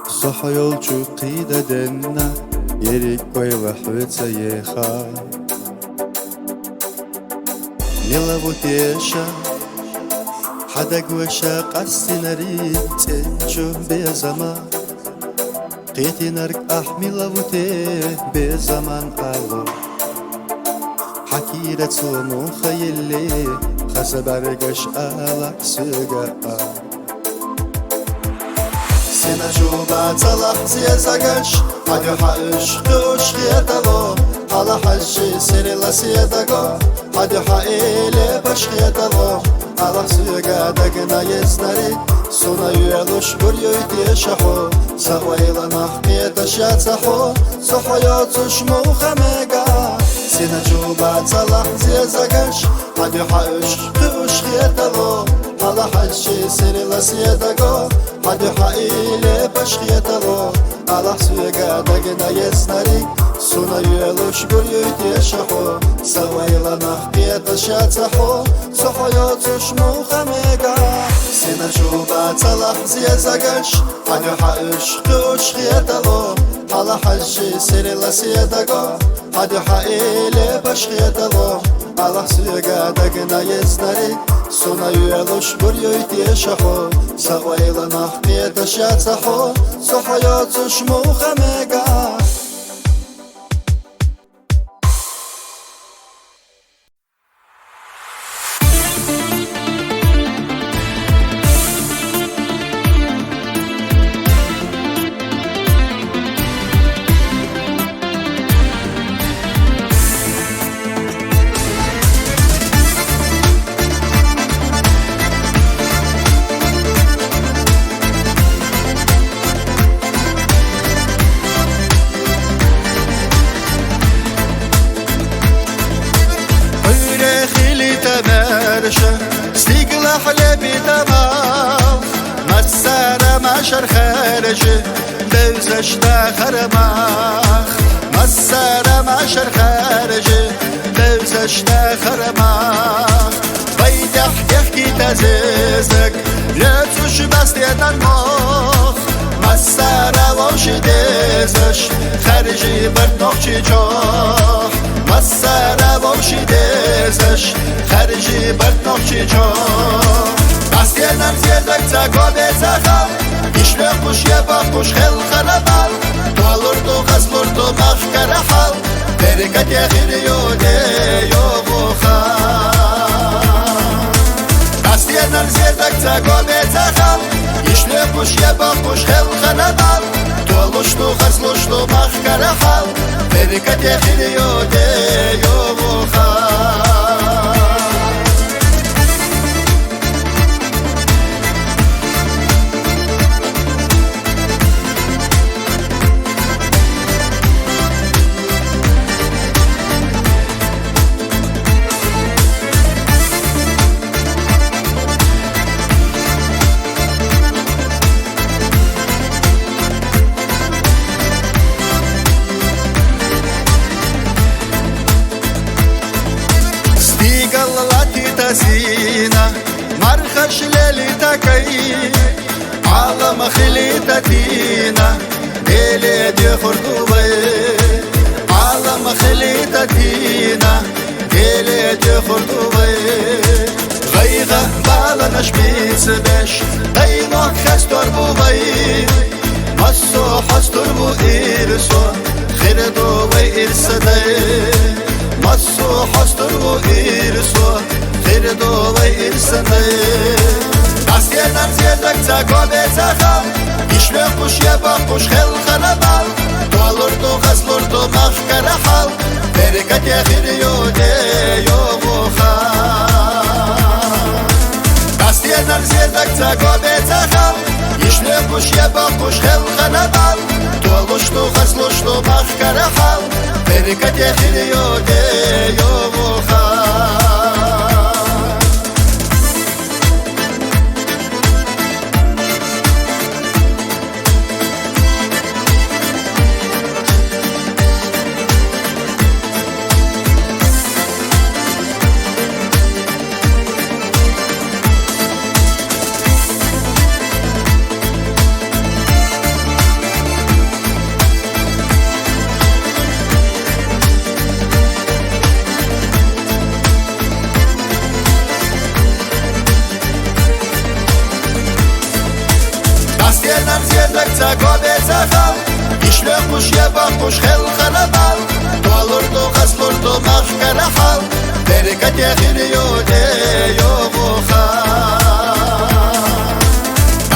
صحا يولجو قيدة دنا يريك ويلا حويتsa يخا ميلا بوتيشا حدا قوشا قاسي نريد تنجو بيزما قيتنرك milavute bezaman alo Hakiret sonu khayli khasbargash ala suga Sina juba talaq ziyazagash Hadi haish qush khiyatalo Ala hashi sirila siyadago Hadi haile bash khiyatalo Ala suga dagna yeznari Suna yuelush buryo yitiyashaho سويلا نحقية شاتسحو سحياتوش مخمقا سينا جوبا طلع زيزقش حدو حقش قوش خيطلو على حشي سيري لسيدقو حدو حقيلي باش خيطلو على سويقا دقنا يزنري سونا يلوش بريو يتيشحو سويلا نحقية شاتسحو سحياتوش مخمقا سينا جوبا طلع زيزقش حدو حقش قوش خيطلو على حشي سيري لسيدقو حدو حقيلي باش خيطلو على سويقا دقنا يزنري سونا يلوش بريو يتيشحو سويلا نحقية شاتسحو سحياتوش مخمقا ستيقل حلبي تمام مسارة ماشر خارجي دوزش داخر ماخ مسارة ماشر خارجي دوزش داخر ماخ بيدح يحكي تزيزك لا توش بس يدن ماخ مسارة وش ديزش خارجي برنوخ جاخ مسره وشی دزش خرجی برد نخچی جو دستینم زیردک تگا بزخم işle kuş yapa kuş hel karabal Dolurdu kazlurdu mahkara hal Berikat yahiriyo de yovuha Kastiyener zirdak tago betahal işle kuş yapa kuş hel karabal Doluştu kazluştu mahkara hal Berikat yahiriyo de yovuha سينا مرخش ليلتا كي عالم خليتا تينا ديلي دي خردوبي عالم خليتا تينا ديلي دي خردوبي غيغة بالا نشبيت سبش دينوك خستور بوبي مصو حستور بو إرسو خردو بي إرسدي مصو حستور بو إرسو خردو بي إرسدي Askerden ziyerdak tago betahal İşle kuş yapa kuş hel karabal Dolurdu kazlurdu mahkara hal Berikat yahiriyo de yovuha Askerden ziyerdak tago betahal İşle kuş yapa kuş hel karabal Doluştu kazluştu mahkara hal Berikat yahiriyo de yovuha Askerden ziyerdak tago betahal İşle kuş yapa kuş hel karabal Dolurdu kazlurdu mahkara hal Berikat yahiriyo de yovuha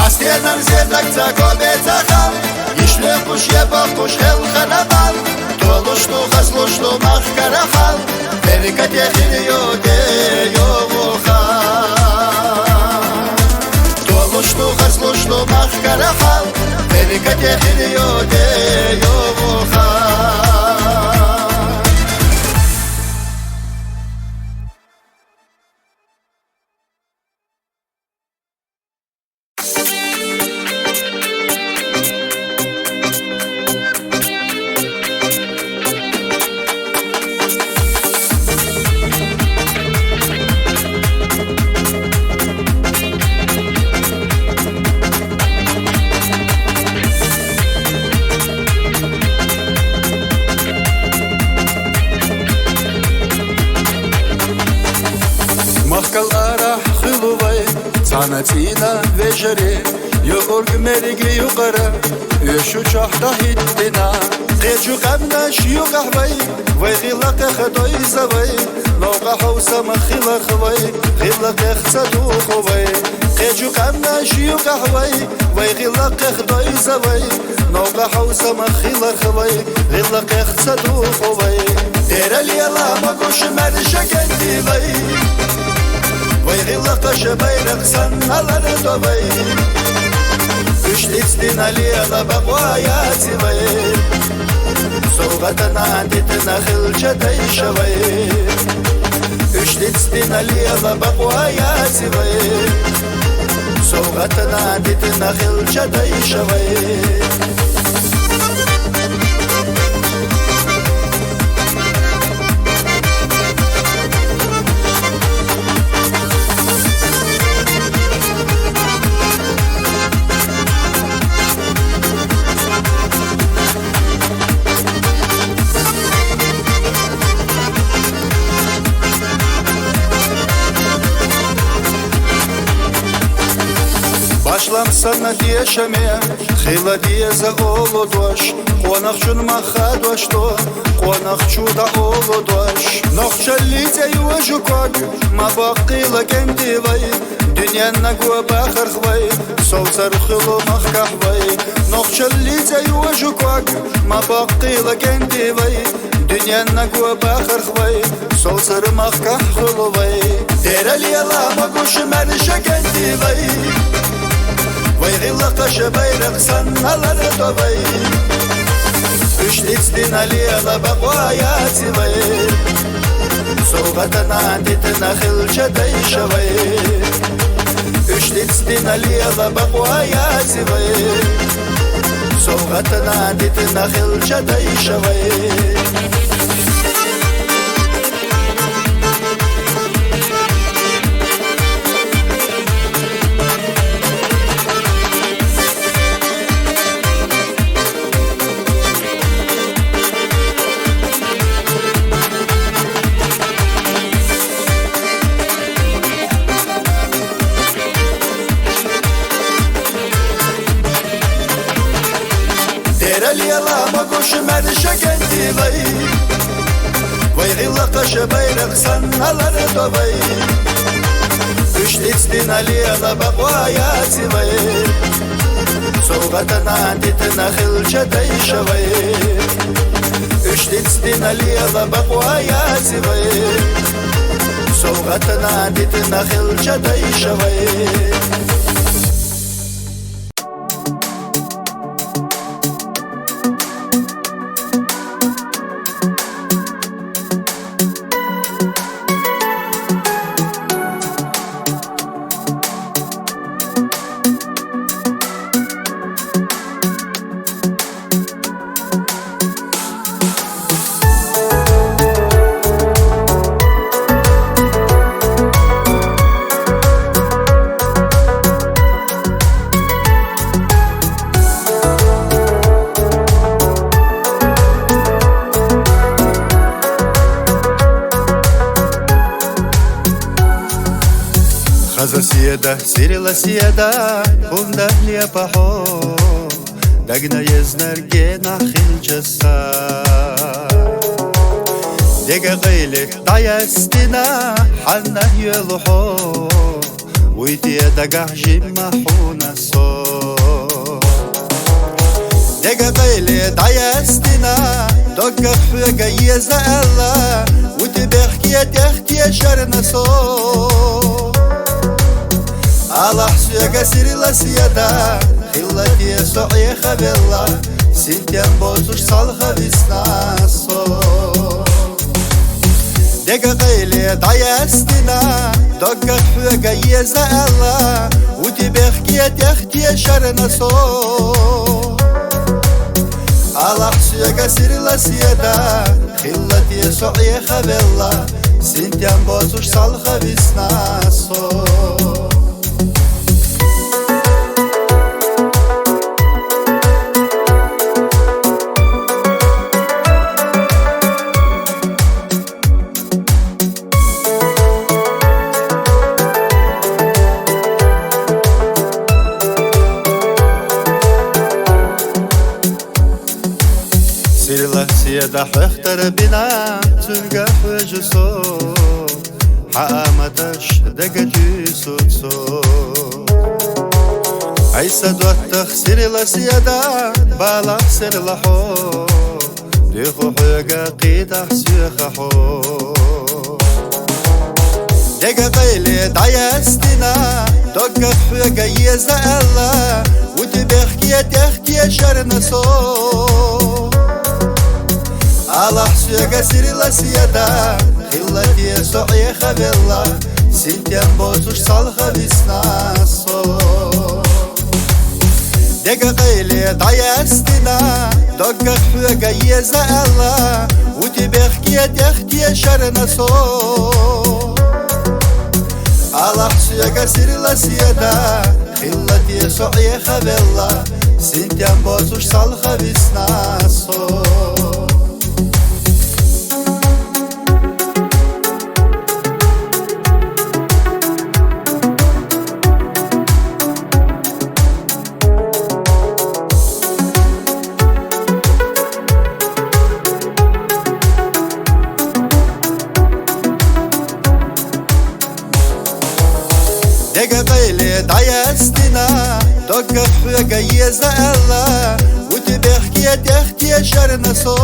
Askerden ziyerdak tago betahal İşle kuş yapa kuş hel karabal Doluştu kazluştu mahkara hal Berikat yahiriyo de yovuha Doluştu kazluştu mahkara hal Berikat yahiriyo de yovuha Sanatına vejeri Yorg mergi yukarı Şu çahta hiddina Qeju qamnaş yuqahvay Vay khilaq khatoy zavay Loqa hawsa makhila khway Khilaq khsatu khway Qeju qamnaş yuqahvay Vay khilaq khatoy zavay Loqa hawsa makhila khway Khilaq khsatu khway Tera liyala ma kosh marja kendi vay ويغلق شبيرك سنالر دوبي Üçlükstin Aliye'la bakvayati vay Soğatana anditna khilca deyşe vay Üçlükstin Aliye'la bakvayati vay Soğatana anditna khilca deyşe vay سنة يشمع خيلا ديزا أولو دوش قوناخ شون ما خادوش تو قوناخ شودا أولو دوش نخش اللي تيوجو كوك ما باقي لك انتي وي دنيا نقوى باخر خوي صوصر خلو مخكح وي نخش اللي تيوجو كوك ما باقي لك انتي وي دنيا نقوى باخر خوي صوصر مخكح خلو وي تيرا ليلا ما قوش مرشك انتي وي ويغلق شبيرق سنالر دوبي اشتيتين عليها بقواياتي وي صوغتنا عندتنا خلشة ديشوي اشتيتين عليها بقواياتي وي صوغتنا عندتنا خلشة ديشوي يلا ما قوش مرشك انتي وي ويغلق شبيرق سنالر دوبي اشتيتين عليها بقواياتي وي صوغتنا عندتنا خلشة ديشوي اشتيتين عليها بقواياتي وي صوغتنا عندتنا خلشة ديشوي خزا سيدا سيرلا سيدا بوندا ليا بحو دقنا يزنرجينا خلجسا دقا غيلي دايستنا حنا يلوحو ويدي دقا جيما حونا صو دقا غيلي دايستنا دقا حوغا يزالا ودي بحكي تحكي شرنا صو الله سيغا سيرلا سيدا خلتي سوعي خبلا سنتين بوزوش صالخة بسناسو دقا قيلي دايستنا دقا حوغا يزالا ودي بحكي تحكي شرنسو الله سيغا سيرلا سيدا خلتي سوعي خبلا سنتين بوزوش صالخة بسناسو سيرلا سيدا حختر بنا تلقى حجسو حامتش دقتي سوتسو عيسى دوتخ سيرلا سيدا بالا سيرلا حو ديخو حيقا قيدح سيخا حو دقا قيلي دايستنا دقا حيقا يزالا ودي بحكي تحكي شرنسو الله سيغا سيرلا سيدا خلتي سوعي خبلا سنتين بوزوش صالخة بسناسو دقا قيلي دايستنا دقا حوغا يزالا ودي بحكي تحكي شرنسو الله سيغا سيرلا سيدا خلتي سوعي خبلا سنتين بوزوش صالخة بسناسو دايستنا دقة حوجة يزعلا وتبخكي تختي شرنا صو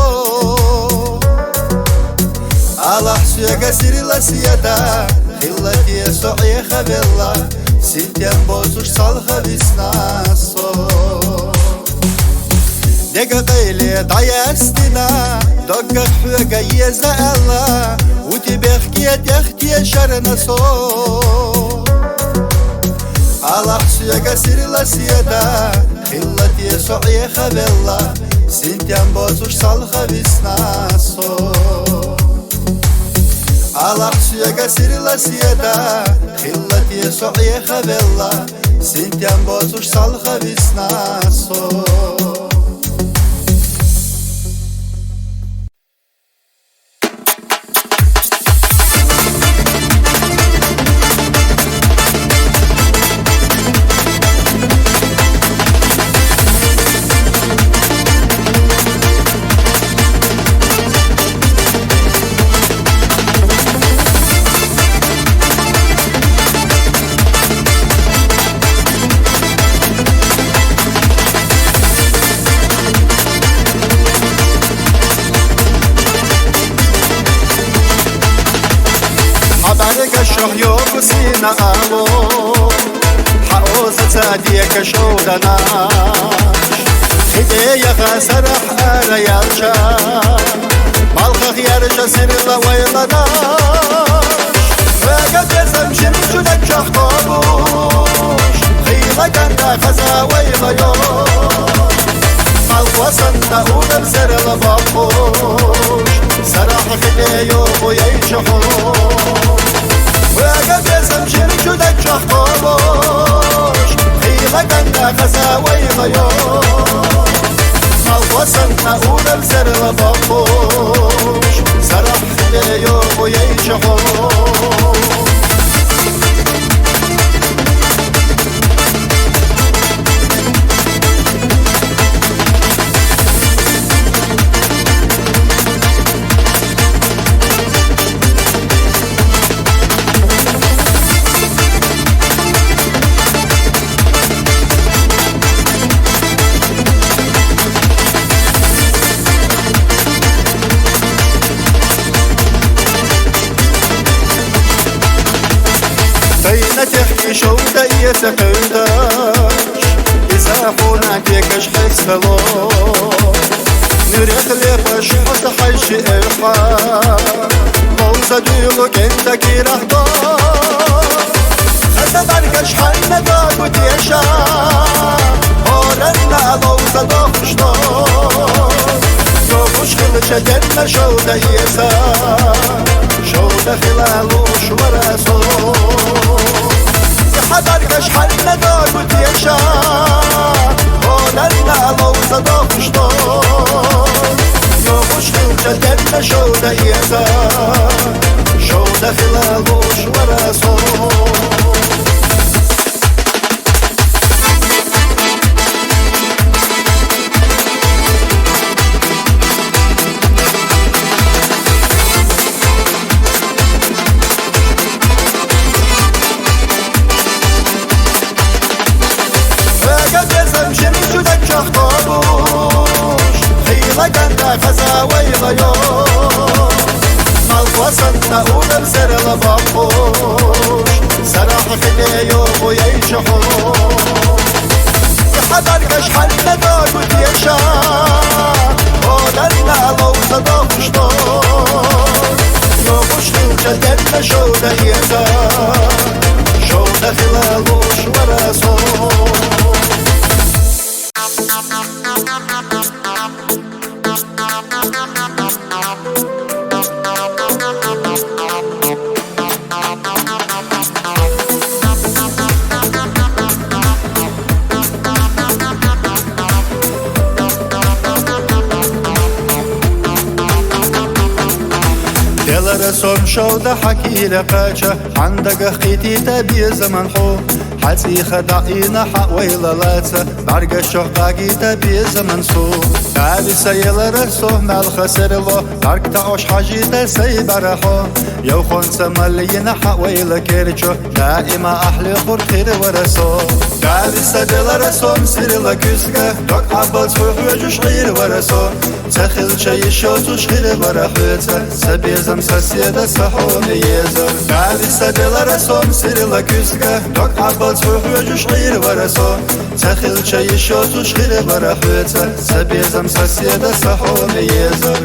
على حسوجة سيرلا سيدا خلتي سعي خبلا سنتين بوزوش صالخة بسناسو دقة قيلي دايستنا دقة حوجة يزعلا وتبخكي تختي شرنا صو على حسوجة سيرلا سيدا خلتي سعي خبلا سنتين بوزوش صالخة بسناسو على حسوجة سيرلا سيدا خلتي سعي خبلا سنتين بوزوش صالخة بسناسو شوح يوم سينا آلو حقوزة تاديك شودناش خدية خسرح أنا يالشا بالخخ يرجى سير الله ويلناش فقد يزم شمشو نجح قابوش خيلة كنتا خزا ويليوش بالوصن نقول بسر لبابوش سرح خدية يوم ويشحوش وقد يزم شرشو دجح قابوش خيلة كنتا خزا ويليوش بالوصن نقول بسر لبابوش سرح خدية يوم ويشحوش تحكي شو داية تقوداش إذا حونك يكش حسلو نريخ ليفش حس حيش إرحا موزة ديلوك انت كي رحضاش خسا بركش حن داقو تيشا هولنا موزة داخشتاش يومش خلشة جنة شو داية شو دخلالوش ورسو حبركش حن داقو تيشا هولنا موزة داخشتاش يومش خلشة جنة شو داية شو دخلالوش ورسو خزا ويليوش بالوصن نقول بسر لبابوش سرح خدية يوم ويشحوش يحضركش حن داقو تيشا هولنا موزة داخشتاش يومش خلشة جنة شو داية شو دخلالوش ورسوش رسول شوده حكي لقاچه عندك خيتي تبي زمن حو حسي خدعينا حق ويلا لاتسه برق الشوق تبي زمن سو داوی سیلر سهم الخسرلو ترک تعوش حاجیت سیبرخو یو خونس ملین حویل کرچو دائما احلی خور خیر ورسو داوی سدلر سهم سیرل کسکه دک عباس خوش خیر ورسو تخیل چای شوتوش خیر ورخویت سبیزم سسید سحوم یزر داوی سدلر سهم سیرل کسکه دک عباس خوش خیر ورسو تخیل چای شوتوش خیر ورخویت سبیزم سسید سحوم یزر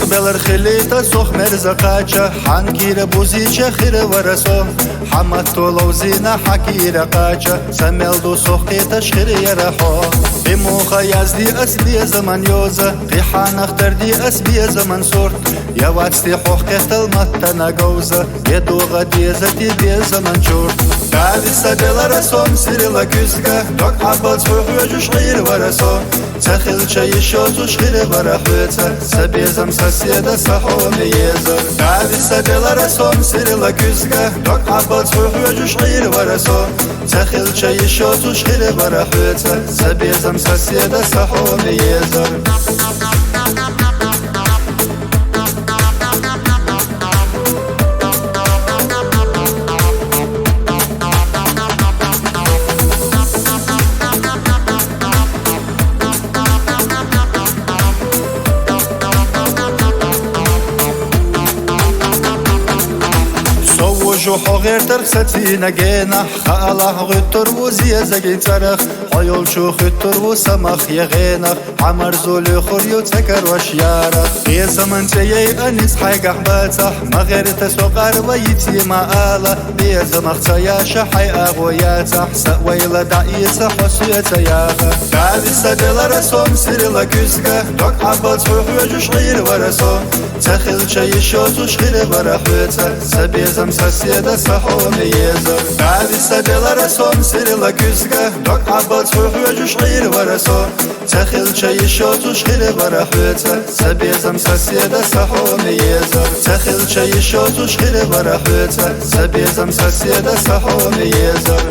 بلر خلیتا سخ مرزقاچا حنگیر بوزیچا خیر ورسو حمد طولوزینا حکیر قاچا سمیل دو سخ قیتش خیر یرحو بموخا یزدی اسبی زمن یوزا قیحان اختردی اسبی زمن سورت یواتستی حوخ قیتل متنا گوزا یدوغا دیزتی بی زمن چورت داوی سدلر سوم سیرلا کسکا دک عباس خوش خیر ورسو تخیل چای شوتوش خیر ورخویتا سبیزم سسید سحوم یزر داوی سدلر سوم سیرلا کسکا دک عباس خوش خیر ورسو تخیل چای شوتوش خیر ورخویتا سبیزم سسید سحوم یزر جو غير ترختي نجينا خاله غتر وزي زجين ترخ حيول شو خطر وسمخ يغينا عمر زول خوريو تكر وشيارة يا زمن تيي انس حاجة حباتح ما غير تسوقر ويتي ما آله يا زمخ تيا شحي اغوياتح سويل دعيتح وسيت ياغا داوي سدلر سوم سيرلا كسكا دك عباس خوش غير ورسو تخيل شي شوتوش غير ورخويتا سبيزم سسيد سحوم يزر داوي سدلر سوم سيرلا كسكا دك عباس خوش غير ورسو تخيل شي شوتوش غير ورخويتا سبيزم سسيد سحوم يزر تخيل شي شوتوش غير ورخويتا سبيزم سسيد سحوم يزر